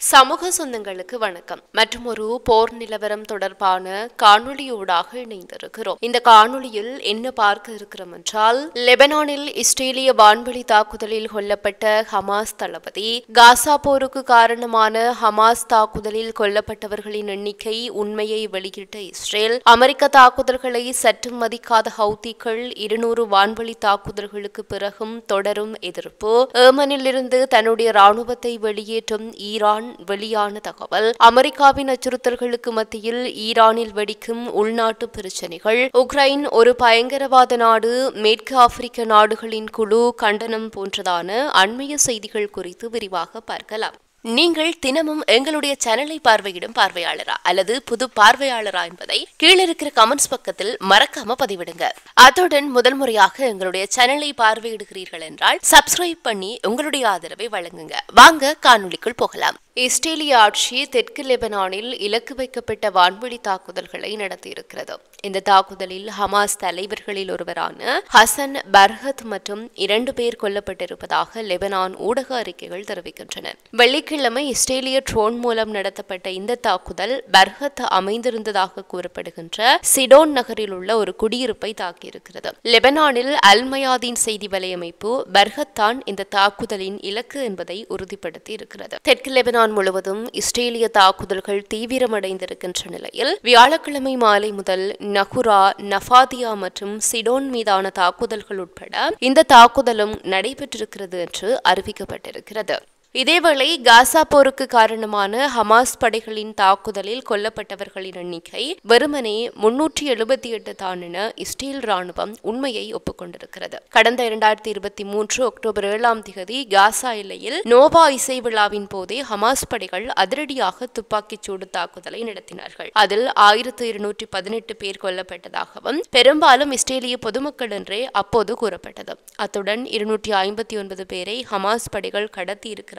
சமூக சொந்தங்களுக்கு வணக்கம். மற்றும் ஒரு போர் நிலவரம் தொடர்பான காணொளியூடாக இணைந்திருக்கிறோம். இந்த காணொளியில் என்ன பார்க்க இருக்கிறோம் என்றால், லெபனானில் இஸ்ரேலிய வான்வெளி தாக்குதலில் கொல்லப்பட்ட ஹமாஸ் தளபதி, காசா போருக்கு காரணமான ஹமாஸ் தாக்குதலில் கொல்லப்பட்டவர்களின் எண்ணிக்கை உண்மையை வெளியிட்ட இஸ்ரேல், அமெரிக்க தாக்குதல்களை சற்றும் மதிக்காத ஹவுத்திகள் 200 வான்வெளி தாக்குதல்களுக்கு பிறகும் தொடரும் எதிர்ப்பு, ஏமனில் இருந்து தன்னுடைய ராணுவத்தை வெளியேற்றும் ஈரான் வெளியான தகவல், அமெரிக்காவின் அச்சுறுத்தல்களுக்கு மத்தியில் ஈரானில் வெடிக்கும் உள்நாட்டு பிரச்சினைகள், உக்ரைன் ஒரு பயங்கரவாத நாடு, மேற்கு ஆப்பிரிக்க நாடுகளின் குழு கண்டனம் போன்றதான அண்மைய செய்திகள் குறித்து விரிவாக பார்க்கலாம். நீங்கள் தினமும் எங்களுடைய சேனலை பார்வையிடும் பார்வையாளரா அல்லது புது பார்வையாளரா என்பதை கீழே இருக்கிற கமெண்ட்ஸ் பக்கத்தில் மறக்காம பதிவிடுங்க. அத்துடன் முதல் முறையாக எங்களுடைய சேனலை பார்வையிடுகிறீர்கள் என்றால் சப்ஸ்கிரைப் பண்ணி உங்களுடைய ஆதரவை வழங்குங்க. வாங்க காணொளிக்குள் போகலாம். இஸ்ரேலிய ஆட்சி தெற்கு லெபனானில் இலக்கு வைக்கப்பட்ட வான்வெளி தாக்குதல்களை நடத்தியிருக்கிறது. இந்த தாக்குதலில் ஹமாஸ் தலைவர்களில் ஒருவரான ஹசன் பர்ஹத் மற்றும் 2 பேர் கொல்லப்பட்டிருப்பதாக லெபனான் ஊடக அறிக்கைகள் தெரிவிக்கின்றன. வெள்ளிக்கிழமை இஸ்ரேலிய ட்ரோன் மூலம் நடத்தப்பட்ட இந்த தாக்குதல் பர்ஹத் அமைந்திருந்ததாக கூறப்படுகின்ற சிடோன் நகரில் உள்ள ஒரு குடியிருப்பை தாக்கியிருக்கிறது. லெபனானில் அல்மயாதீன் செய்தி வலையமைப்பு பர்ஹத் தான் இந்த தாக்குதலின் இலக்கு என்பதை உறுதிப்படுத்தி இருக்கிறது. தெற்கு லெபனான் முழுவதும் இஸ்ரேலிய தாக்குதல்கள் தீவிரமடைந்திருக்கின்ற நிலையில் வியாழக்கிழமை மாலை முதல் நகுரா, நஃபாதியா மற்றும் சிடோன் மீதான தாக்குதல்கள் உட்பட இந்த தாக்குதலும் நடைபெற்றிருக்கிறது என்று அறிவிக்கப்பட்டிருக்கிறது. இதேவேளை காசா போருக்கு காரணமான ஹமாஸ் படைகளின் தாக்குதலில் கொல்லப்பட்டவர்களின் எண்ணிக்கை வெறுமனே 378 தான் என இஸ்ரேல் ராணுவம் உண்மையை ஒப்புக்கொண்டிருக்கிறது. கடந்த 2023 அக்டோபர் 7 காசா எல்லையில் நோவா இசை விழாவின் போதே ஹமாஸ் படைகள் அதிரடியாக துப்பாக்கிச் சூடு தாக்குதலை நடத்தினார்கள். அதில் 1218 பேர் கொல்லப்பட்டதாகவும் பெரும்பாலும் இஸ்ரேலிய பொதுமக்கள் என்றே அப்போது கூறப்பட்டது. அத்துடன் 259 பேரை ஹமாஸ் படைகள் கடத்தியிருக்கிறார்கள்.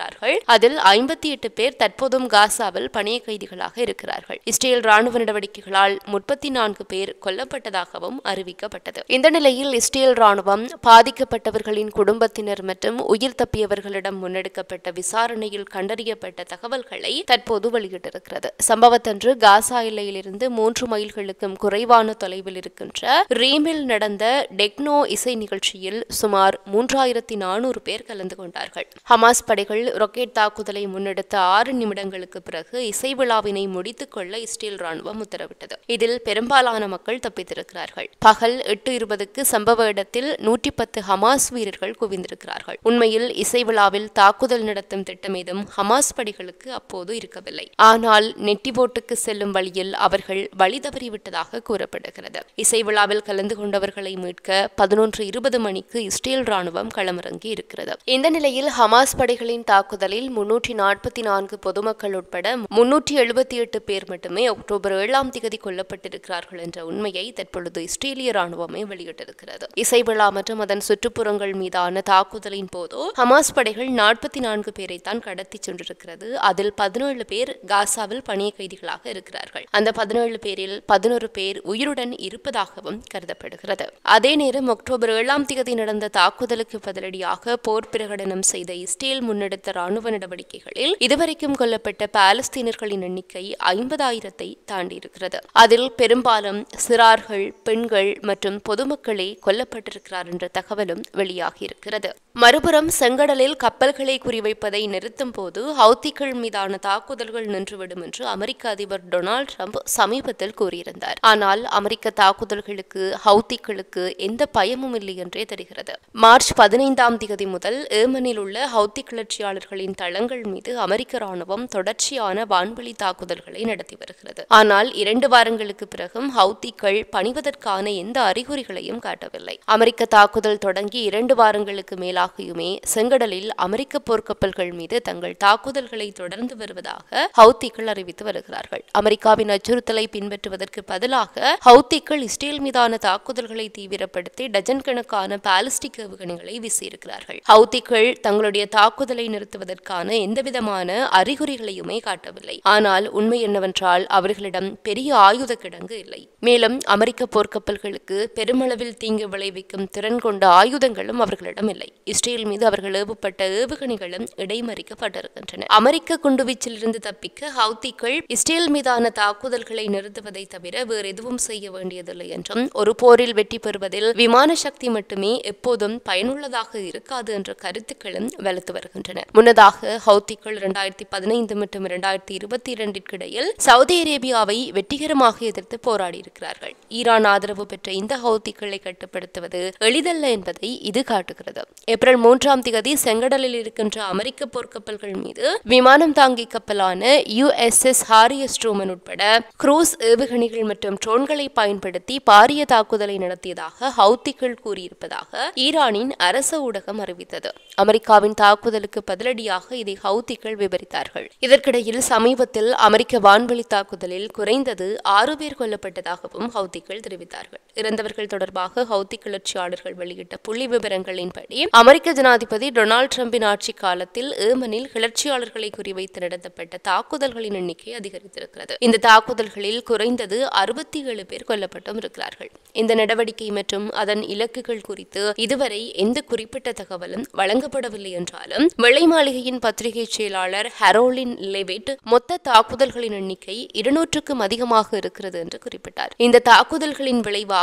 அதில் 58 பேர் தற்போதும் காசாவில் பணிய கைதிகளாக இருக்கிறார்கள். இஸ்ரேல் ராணுவ நடவடிக்கைகளால் 34 பேர் கொல்லப்பட்டதாகவும் அறிவிக்கப்பட்டது. இந்த நிலையில் இஸ்ரேல் ராணுவம் பாதிக்கப்பட்டவர்களின் குடும்பத்தினர் மற்றும் உயிர் தப்பியவர்களிடம் முன்னெடுக்கப்பட்ட விசாரணையில் கண்டறியப்பட்ட தகவல்களை தற்போது வெளியிட்டிருக்கிறது. சம்பவத்தன்று காசா எல்லையிலிருந்து 3 மைல்களுக்கும் குறைவான தொலைவில் இருக்கின்ற ரீமில் நடந்த டெக்னோ இசை நிகழ்ச்சியில் சுமார் 3400 பேர் கலந்து கொண்டார்கள். ஹமாஸ் படைகள் ராக்கெட் தாக்குதலை முன்னெடுத்த 6 நிமிடங்களுக்கு பிறகு இசை விழாவினை முடித்துக் கொள்ள இஸ்ரேல் ராணுவம் உத்தரவிட்டது. இதில் பெரும்பாலான மக்கள் தப்பித்திருக்கிறார்கள். பகல் 8:20 சம்பவ இடத்தில் 110 ஹமாஸ் வீரர்கள் குவிந்திருக்கிறார்கள். உண்மையில் இசை விழாவில் தாக்குதல் நடத்தும் திட்டமேதும் ஹமாஸ் படைகளுக்கு அப்போது இருக்கவில்லை. ஆனால் நெட்டிபோட்டுக்கு செல்லும் வழியில் அவர்கள் வழி தவறிவிட்டதாக கூறப்படுகிறது. இசை விழாவில் கலந்து கொண்டவர்களை மீட்க 11:20 மணிக்கு இஸ்ரேல் ராணுவம் களமிறங்கி இருக்கிறது. இந்த நிலையில் ஹமாஸ் படைகளின் தாக்குதலில் 344 பொதுமக்கள் உட்பட 378 பேர் மட்டுமே அக்டோபர் 7 கொல்லப்பட்டிருக்கிறார்கள் என்ற உண்மையை தற்பொழுது இஸ்ரேலிய ராணுவமே வெளியிட்டிருக்கிறது. இசை விழா மற்றும் அதன் சுற்றுப்புறங்கள் மீதான தாக்குதலின் போது ஹமாஸ் படைகள் 44 பேரைத்தான் கடத்தி சென்றிருக்கிறது. அதில் 17 பேர் காசாவில் பணிய கைதிகளாக இருக்கிறார்கள். அந்த 17 பேரில் 11 பேர் உயிருடன் இருப்பதாகவும் கருதப்படுகிறது. அதே நேரம் அக்டோபர் 7 நடந்த தாக்குதலுக்கு பதிலடியாக போர் பிரகடனம் செய்த இஸ்ரேல் முன்னெடுத்த ராணுவ நடவடிக்கைகளில் இதுவரைக்கும் கொல்லப்பட்ட பாலஸ்தீனர்களின் எண்ணிக்கை 50,000-ஐ தாண்டியிருக்கிறது. அதில் பெரும்பாலும் சிறார்கள், பெண்கள் மற்றும் பொதுமக்களே கொல்லப்பட்டிருக்கிறார் என்ற தகவலும் வெளியாகியிருக்கிறது. மறுபுறம் செங்கடலில் கப்பல்களை குறிவைப்பதை நிறுத்தும் போது ஹவுத்திகள் மீதான தாக்குதல்கள் நின்றுவிடும் என்று அமெரிக்க அதிபர் டொனால்ட் ட்ரம்ப் சமீபத்தில் கூறியிருந்தார். ஆனால் அமெரிக்க தாக்குதல்களுக்கு ஹவுத்திகளுக்கு எந்த பயமும் இல்லை என்றே தெரிகிறது. மார்ச் 15 முதல் ஏமனில் உள்ள ஹவுத்தி கிளர்ச்சியாளர்களின் தளங்கள் மீது அமெரிக்க ராணுவம் தொடர்ச்சியான வான்வெளி தாக்குதல்களை நடத்தி வருகிறது. ஆனால் 2 வாரங்களுக்கு பிறகும் ஹவுத்திகள் பணிவதற்கான எந்த அறிகுறிகளையும் காட்டவில்லை. அமெரிக்க தாக்குதல் தொடங்கி 2 வாரங்களுக்கு மேலாகியுமே செங்கடலில் அமெரிக்க போர்க்கப்பல்கள் மீது தங்கள் தாக்குதல்களை தொடர்ந்து வருவதாக ஹவுத்திகள் அறிவித்து வருகிறார்கள். அமெரிக்காவின் அச்சுறுத்தலை பின்பற்றுவதற்கு பதிலாக ஹவுத்திகள் இஸ்ரேல் மீதான தாக்குதல்களை தீவிரப்படுத்தி டஜன் கணக்கான பாலிஸ்டிக் ஏவுகணைகளை வீசியிருக்கிறார்கள். ஹவுத்திகள் தங்களுடைய தாக்குதலை நிறுத்த பயன்படுத்துவதற்கான எந்தவிதமான அறிகுறிகளையுமே காட்டவில்லை. ஆனால் உண்மை என்னவென்றால் அவர்களிடம் பெரிய ஆயுத கிடங்கு இல்லை. மேலும் அமெரிக்க போர்க்கப்பல்களுக்கு பெருமளவில் தீங்கு விளைவிக்கும் திறன் கொண்ட ஆயுதங்களும் அவர்களிடம் இல்லை. இஸ்ரேல் மீது அவர்கள் ஏவப்பட்ட ஏவுகணைகளும் இடைமறிக்கப்பட்டிருக்கின்றன. அமெரிக்க குண்டுவீச்சிலிருந்து தப்பிக்க ஹவுத்திகள் இஸ்ரேல் மீதான தாக்குதல்களை நிறுத்துவதை தவிர வேறு எதுவும் செய்ய வேண்டியதில்லை என்றும் ஒரு போரில் வெற்றி பெறுவதில் விமான சக்தி மட்டுமே எப்போதும் பயனுள்ளதாக இருக்காது என்ற கருத்துக்களும் வலுத்து வருகின்றன. முன்னதாக ஹவுத்திகள் 2015 மற்றும் 2022 இடையில் சவுதி அரேபியாவை வெற்றிகரமாக எதிர்த்து போராடி இருக்கிறார்கள். ஈரான் ஆதரவு பெற்ற இந்த ஹவுத்திகளை கட்டுப்படுத்துவது எளிதல்ல என்பதை இது காட்டுகிறது. ஏப்ரல் 3 செங்கடலில் இருக்கின்ற அமெரிக்க போர்க்கப்பல்கள் மீது விமானம் தாங்கி கப்பலான USS ஹாரி எஸ் ட்ரூமன் உட்பட குரூஸ் ஏவுகணைகள் மற்றும் ட்ரோன்களை பயன்படுத்தி பாரிய தாக்குதலை நடத்தியதாக ஹவுத்திகள் கூறியிருப்பதாக ஈரானின் அரச ஊடகம் அறிவித்தது. அமெரிக்காவின் தாக்குதலுக்கு பதிலடியாக இதை ஹவுத்திகள் விவரித்தார்கள். இதற்கிடையில் சமீபத்தில் அமெரிக்க வான்வெளி தாக்குதலில் குறைந்தது 6 பேர் கொல்லப்பட்டதாகவும் ஹவுத்திகள் தெரிவித்தார்கள். இறந்தவர்கள் தொடர்பாக ஹவுத்தி கிளர்ச்சியாளர்கள் வெளியிட்ட புள்ளி விவரங்களின்படி அமெரிக்க ஜனாதிபதி டொனால்டு டிரம்பின் ஆட்சி காலத்தில் ஏமனில் கிளர்ச்சியாளர்களை குறிவைத்து நடத்தப்பட்ட தாக்குதல்களின் எண்ணிக்கை அதிகரித்திருக்கிறது. இந்த தாக்குதல்களில் குறைந்தது 67 பேர் கொல்லப்பட்டும் இருக்கிறார்கள். இந்த நடவடிக்கை மற்றும் அதன் இலக்குகள் குறித்து இதுவரை எந்த குறிப்பிட்ட தகவலும் வழங்கப்படவில்லை என்றாலும் வெள்ளை மாளிகையின் பத்திரிகை செயலாளர் ஹரோலின் லெவிட் மொத்த தாக்குதல்களின் எண்ணிக்கை 200க்கும் அதிகமாக இருக்கிறது என்று குறிப்பிட்டார். இந்த தாக்குதல்களின் விளைவாக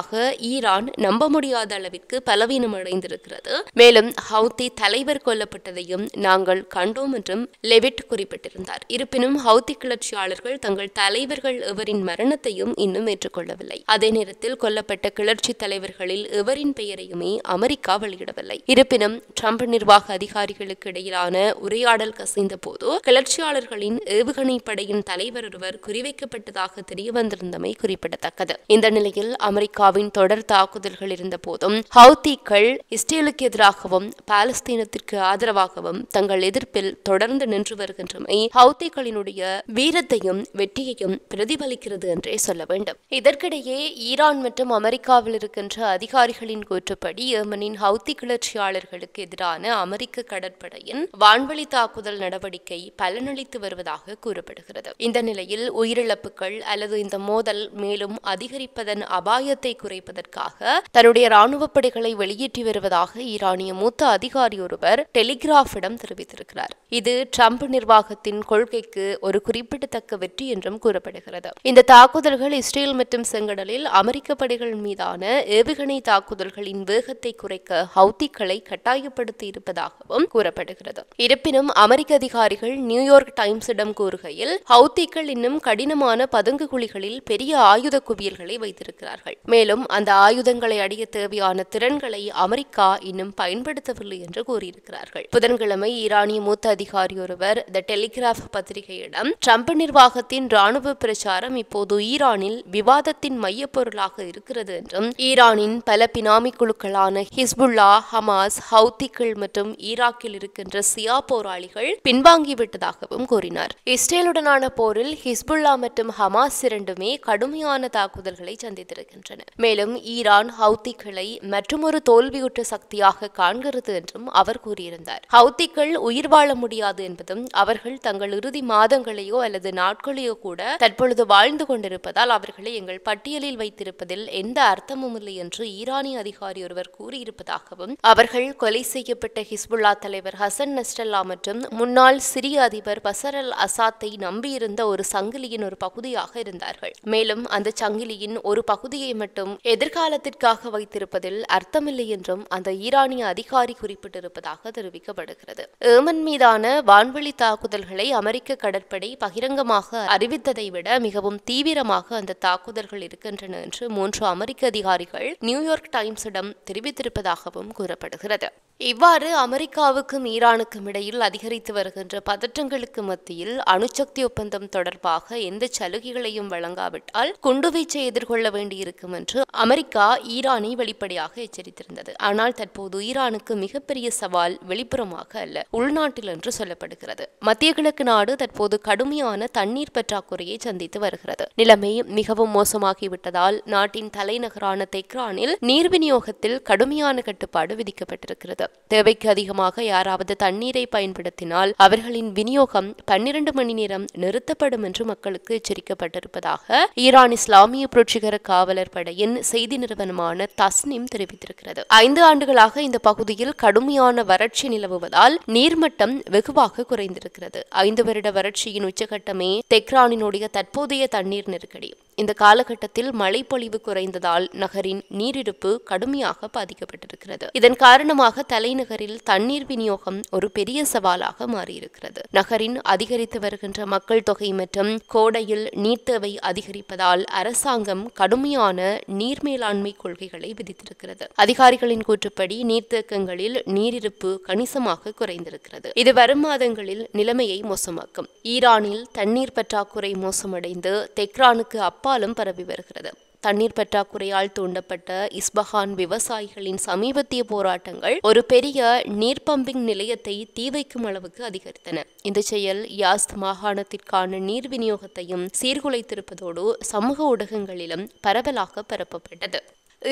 ஈரான் நம்ப முடியாத அளவிற்கு பலவீனம் அடைந்திருக்கிறது. மேலும் ஹவுத்தி தலைவர் கொல்லப்பட்டதையும் நாங்கள் கண்டோம் என்றும் லெவிட் குறிப்பிட்டிருந்தார். இருப்பினும் ஹவுத்தி கிளர்ச்சியாளர்கள் தங்கள் தலைவர்கள் எவரின் மரணத்தையும் இன்னும் ஏற்றுக்கொள்ளவில்லை. அதே நேரத்தில் கொல்லப்பட்ட கிளர்ச்சி தலைவர்களில் எவரின் பெயரையுமே அமெரிக்கா வெளியிடவில்லை. இருப்பினும் ட்ரம்ப் நிர்வாக அதிகாரிகளுக்கு இடையிலான உரையாடல் கசிந்த போது கிளர்ச்சியாளர்களின் ஏவுகணை படையின் தலைவர் ஒருவர் குறிவைக்கப்பட்டதாக தெரிய வந்திருந்தமை குறிப்பிடத்தக்கது. இந்த நிலையில் அமெரிக்காவின் தொடர் தாக்குதல்கள் இருந்த போதும் ஹவுத்திகள் இஸ்ரேலுக்கு எதிராகவும் பாலஸ்தீனத்திற்கு ஆதரவாகவும் தங்கள் எதிர்ப்பில் தொடர்ந்து நின்று வருகின்றமை ஹவுத்திகளினுடைய வீரத்தையும் வெற்றியையும் பிரதிபலிக்கிறது என்றே சொல்ல வேண்டும். இதற்கிடையே ஈரான் மற்றும் அமெரிக்காவில் இருக்கின்ற அதிகாரிகளின் கூற்றுப்படி ஏமனின் ஹவுத்தி கிளர்ச்சியாளர்களுக்கு எதிரான அமெரிக்க கடற்படையின் வான்வெளி தாக்குதல் நடவடிக்கை பலனளித்து வருவதாக கூறப்படுகிறது. இந்த நிலையில் உயிரிழப்புகள் அல்லது இந்த மோதல் மேலும் அதிகரிப்பதன் அபாயத்தை குறைப்பதற்காக தன்னுடைய ராணுவ படைகளை வெளியேற்றி வருவதாக ஈரானிய மூத்த அதிகாரி ஒருவர் டெலிகிராஃபிடம் தெரிவித்திருக்கிறார். இது ட்ரம்ப் நிர்வாகத்தின் கொள்கைக்கு ஒரு குறிப்பிடத்தக்க வெற்றி என்றும் கூறப்படுகிறது. இந்த தாக்குதல்கள் இஸ்ரேல் மற்றும் செங்கடலில் அமெரிக்க படைகள் மீதான ஏவுகணை தாக்குதல்களின் வேகத்தை குறைக்க ஹவுத்திகளை கட்டாயப்படுத்தி இருப்பதாகவும் கூறப்படுகிறது. இருப்பினும் அமெரிக்க அதிகாரிகள் நியூயார்க் டைம்ஸிடம் கூறுகையில் ஹவுத்திகள் இன்னும் கடினமான பதுங்கு குழிகளில் பெரிய ஆயுத குவியல்களை வைத்திருக்கிறார்கள். மேலும் அந்த ஆயுதங்களை அடைய தேவையான திறன்களை அமெரிக்கா இன்னும் பயன்படுத்தவில்லை என்று கூறியிருக்கிறார்கள். புதன்கிழமை ஈரானிய மூத்த அதிகாரி ஒருவர் தி டெலிகிராஃப் பத்திரிகையிடம் ட்ரம்ப் நிர்வாகத்தின் ராணுவ பிரச்சாரம் இப்போது ஈரானில் விவாதத்தின் மையப்பொருளாக இருக்கிறது என்றும் ஈரானின் பல பினாமி குழுக்களான ஹிஸ்புல்லா, ஹமாஸ், ஹவுத்திகள் மற்றும் ஈராக்கில் இருக்கின்ற சியா போராளிகள் பின்வாங்கிவிட்டதாகவும் கூறினார். இஸ்ரேலுடனான போரில் ஹிஸ்புல்லா மற்றும் ஹமாஸ் இரண்டுமே கடுமையான தாக்குதல்களை சந்தித்திருக்கின்றன. மேலும் ஈரான் ஹவுத்திகளை மற்றொரு தோல்வியுற்ற சக்தியாக காண்கிறது என்றும் அவர் கூறியிருந்தார். ஹவுத்திகள் உயிர் வாழ முடியாது என்பதும் அவர்கள் தங்கள் இறுதி மாதங்களையோ அல்லது நாட்களையோ கூட தற்பொழுது வாழ்ந்து கொண்டிருப்பதால் அவர்களை எங்கள் பட்டியலில் வைத்திருப்பதில் எந்த அர்த்தமும் இல்லை என்று ஈரானிய அதிகாரி ஒருவர் கூறியிருப்பதாகவும் அவர்கள் கொலை செய்யப்பட்ட ஹிஸ்புல்லா தலைவர் ஹசன் நஸ்ரல்லா மற்றும் முன்னாள் சிரிய அதிபர் பஷர் அல் அசாத்தை நம்பியிருந்த ஒரு சங்கிலியின் ஒரு பகுதியாக இருந்தார்கள். மேலும் அந்த சங்கிலியின் ஒரு பகுதியை மட்டும் எதிர்காலத்திற்காக வைத்திருப்பதில் அர்த்தமில்லை என்றும் அந்த ஈரானிய அதிகாரி குறிப்பிட்டிருப்பதாக தெரிவிக்கப்படுகிறது. ஏமன் மீதான வான்வெளி தாக்குதல்களை அமெரிக்க கடற்படை பகிரங்கமாக அறிவித்ததை விட மிகவும் தீவிரமாக அந்த தாக்குதல்கள் இருக்கின்றன என்று 3 அமெரிக்க அதிகாரிகள் நியூயார்க் டைம்ஸிடம் தெரிவித்திருப்பதாகவும் கூறப்படுகிறது. இவ்வாறு அமெரிக்காவுக்கும் ஈரானுக்கும் இடையில் அதிகரித்து வருகின்ற பதற்றங்களுக்கு மத்தியில் அணுசக்தி ஒப்பந்தம் தொடர்பாக எந்த சலுகைகளையும் வழங்காவிட்டால் குண்டுவீச்சை எதிர்கொள்ள வேண்டியிருக்கும் என்று அமெரிக்கா ஈரானை வெளிப்படையாக எச்சரித்திருந்தது. ஆனால் தற்போது ஈரானுக்கு மிகப்பெரிய சவால் வெளிப்புறமாக அல்ல, உள்நாட்டில் என்று சொல்லப்படுகிறது. மத்திய கிழக்கு நாடு தற்போது கடுமையான தண்ணீர் பற்றாக்குறையை சந்தித்து வருகிறது. நிலைமை மிகவும் மோசமாகிவிட்டதால் நாட்டின் தலைநகர் தலைநகரான தெஹ்ரானில் நீர் விநியோகத்தில் கடுமையான கட்டுப்பாடு விதிக்கப்பட்டிருக்கிறது. தேவைக்கு அதிகமாக யாராவது தண்ணீரை பயன்படுத்தினால் அவர்களின் விநியோகம் 12 மணி நேரம் நிறுத்தப்படும் என்று மக்களுக்கு எச்சரிக்கப்பட்டிருப்பதாக ஈரான் இஸ்லாமிய புரட்சிகர காவலர் படையின் செய்தி நிறுவனமான தஸ்னிம் தெரிவித்திருக்கிறது. 5 ஆண்டுகளாக இந்த பகுதியில் கடுமையான வறட்சி நிலவுவதால் நீர்மட்டம் வெகுவாக குறைந்திருக்கிறது. 5 வருட வறட்சியின் உச்சகட்டமே தெஹ்ரானினுடைய தற்போதைய தண்ணீர் நெருக்கடி. இந்த காலகட்டத்தில் மழைப்பொழிவு குறைந்ததால் நகரின் நீரிருப்பு கடுமையாக பாதிக்கப்பட்டிருக்கிறது. இதன் காரணமாக தலைநகரில் தண்ணீர் விநியோகம் ஒரு பெரிய சவாலாக மாறியிருக்கிறது. நகரின் அதிகரித்து வருகின்ற மக்கள் தொகை மற்றும் கோடையில் நீர் தேவை அதிகரிப்பதால் அரசாங்கம் கடுமையான நீர் மேலாண்மை கொள்கைகளை விதித்திருக்கிறது. அதிகாரிகளின் கூற்றுப்படி நீர்த்தேக்கங்களில் நீரிருப்பு கணிசமாக குறைந்திருக்கிறது. இது வரும் மாதங்களில் நிலைமையை மோசமாக்கும். ஈரானில் தண்ணீர் பற்றாக்குறை மோசமடைந்து தெஹ்ரானுக்கு அப்பாலும் பரவி வருகிறது. தண்ணீர் பற்றாக்குறையால் தூண்டப்பட்ட இஸ்பஹான் விவசாயிகளின் சமீபத்திய போராட்டங்கள் ஒரு பெரிய நீர் பம்பிங் நிலையத்தை தீ வைக்கும் அளவுக்கு அதிகரித்தன. இந்த செயல் யாஸ்த் மாகாணத்திற்கான நீர் விநியோகத்தையும் சீர்குலைத்திருப்பதோடு சமூக ஊடகங்களிலும் பரவலாக பரப்பப்பட்டது.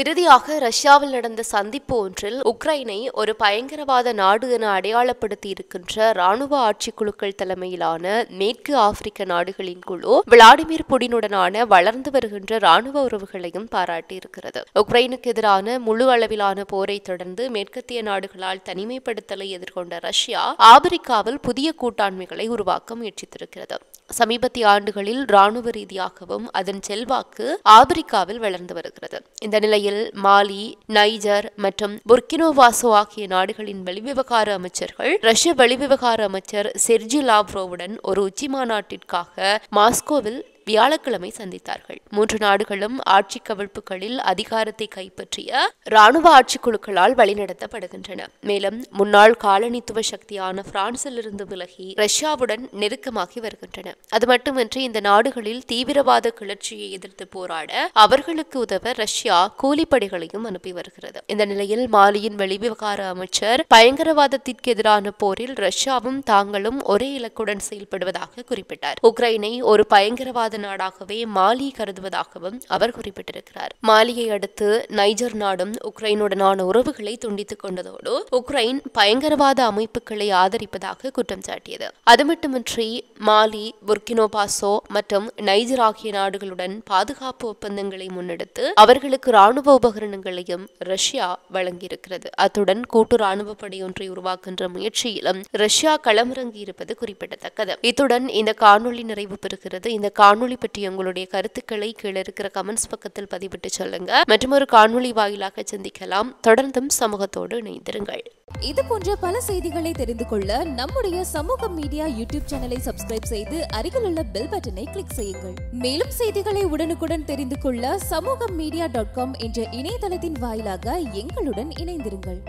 இறுதியாக ரஷ்யாவில் நடந்த சந்திப்பு ஒன்றில் உக்ரைனை ஒரு பயங்கரவாத நாடு என அடையாளப்படுத்தி இருக்கின்ற ராணுவ ஆட்சிக்குழுக்கள் தலைமையிலான மேற்கு ஆப்பிரிக்க நாடுகளின் குழு விளாடிமிர் புடினுடனான வளர்ந்து வருகின்ற ராணுவ உறவுகளையும் பாராட்டியிருக்கிறது. உக்ரைனுக்கு எதிரான முழு அளவிலான போரை தொடர்ந்து மேற்கத்திய நாடுகளால் தனிமைப்படுத்தலை எதிர்கொண்ட ரஷ்யா ஆப்பிரிக்காவில் புதிய கூட்டாண்மைகளை உருவாக்க முயற்சித்திருக்கிறது. சமீபத்திய ஆண்டுகளில் ராணுவ ரீதியாகவும் அதன் செல்வாக்கு ஆப்பிரிக்காவில் வளர்ந்து வருகிறது. இந்த நிலையில் மாலி, நைஜர் மற்றும் புர்கினோவாசோ ஆகிய நாடுகளின் வெளிவிவகார அமைச்சர்கள் ரஷ்ய வெளிவிவகார அமைச்சர் செர்ஜி லாவ்ரோவுடன் ஒரு உச்சி மாநாட்டிற்காக மாஸ்கோவில் வியாழக்கிழமை சந்தித்தார்கள். 3 நாடுகளும் ஆட்சி கவிழ்ப்புகளில் அதிகாரத்தை கைப்பற்றிய ராணுவ ஆட்சிக்குழுக்களால் வழிநடத்தப்படுகின்றன. மேலும் முன்னாள் காலனித்துவ சக்தியான பிரான்சிலிருந்து விலகி ரஷ்யாவுடன் நெருக்கமாகி வருகின்றன. அது மட்டுமின்றி இந்த நாடுகளில் தீவிரவாத கிளர்ச்சியை எதிர்த்து போராட அவர்களுக்கு உதவ ரஷ்யா கூலிப்படைகளையும் அனுப்பி வருகிறது. இந்த நிலையில் மாலியின் வெளிவிவகார அமைச்சர் பயங்கரவாதத்திற்கு எதிரான போரில் ரஷ்யாவும் தாங்களும் ஒரே இலக்குடன் செயல்படுவதாக குறிப்பிட்டார். உக்ரைனை ஒரு பயங்கரவாத நாடாகவே மாலி கருதுவதாகவும் அவர் குறிப்பிட்டிருக்கிறார். மாலியை அடுத்து நைஜர் நாடும் உக்ரைனுடனான உறவுகளை துண்டித்துக் கொண்டதோடு உக்ரைன் பயங்கரவாத அமைப்புகளை ஆதரிப்பதாக குற்றம் சாட்டியது. அது மட்டுமின்றி மாலி, புர்கினோபாசோ மற்றும் நைஜர் ஆகிய நாடுகளுடன் பாதுகாப்பு ஒப்பந்தங்களை முன்னெடுத்து அவர்களுக்கு ராணுவ உபகரணங்களையும் ரஷ்யா வழங்கியிருக்கிறது. அத்துடன் கூட்டு ராணுவ படையொன்றை உருவாக்குகின்ற முயற்சியிலும் ரஷ்யா களமிறங்கி இருப்பது குறிப்பிடத்தக்கது. இத்துடன் இந்த காணொலி நிறைவு பெறுகிறது. இந்த காணொலி பற்றி உங்களுடைய கருத்துக்களை கீழே இருக்கிற கமெண்ட்ஸ் பக்கத்தில் பதிவிட்டு சொல்லுங்க. மற்றும் ஒரு காணொலி வாயிலாக சந்திக்கலாம். தொடர்ந்தும் சமூகத்தோடு இணைந்திருங்கள். இது போன்ற பல செய்திகளை தெரிந்து கொள்ள நம்முடைய சமூக மீடியா யூடியூப் சேனலை சப்ஸ்கிரைப் செய்து அருகில் உள்ள பெல் பட்டனை கிளிக் செய்யுங்கள். மேலும் செய்திகளை உடனுக்குடன் தெரிந்து கொள்ள samoogamedia.com என்ற இணையதளத்தின் வாயிலாக எங்களுடன் இணைந்திருங்கள்.